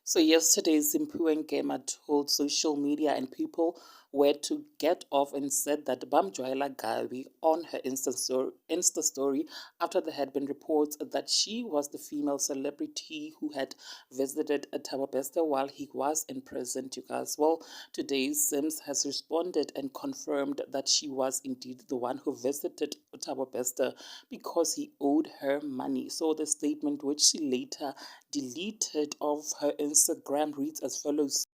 So yesterday, Simz Ngema told social media and people where to get off and said that Bamjoyla Gabi on her Insta story after there had been reports that she was the female celebrity who had visited Thabo Bester while he was in prison. You guys, well, today Sims has responded and confirmed that she was indeed the one who visited Thabo Bester because he owed her money. So the statement, which she later deleted off her Instagram, reads as follows.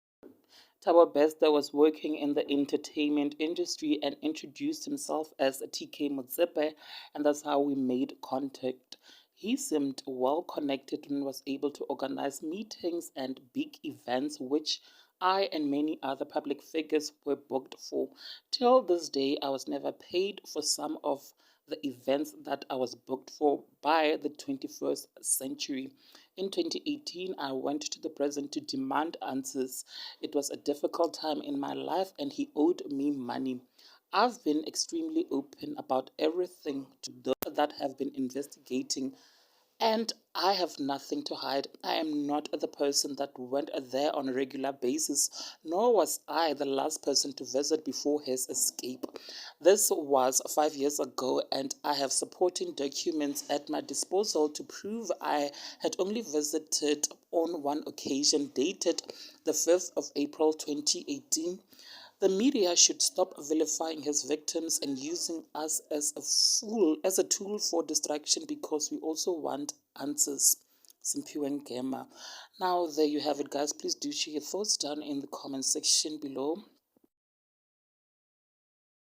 Thabo Bester was working in the entertainment industry and introduced himself as TK Motsepe, and that's how we made contact. He seemed well connected and was able to organize meetings and big events, which I and many other public figures were booked for. Till this day, I was never paid for some of the events that I was booked for by the 21st century. In 2018, I went to the president to demand answers. It was a difficult time in my life, and he owed me money. I've been extremely open about everything to those that have been investigating, and I have nothing to hide. I am not the person that went there on a regular basis, nor was I the last person to visit before his escape. This was 5 years ago, and I have supporting documents at my disposal to prove I had only visited on one occasion, dated the 5th of April 2018. The media should stop vilifying his victims and using us as a tool for distraction, because we also want answers. Simz Ngema. Now there you have it, guys. Please do share your thoughts down in the comment section below.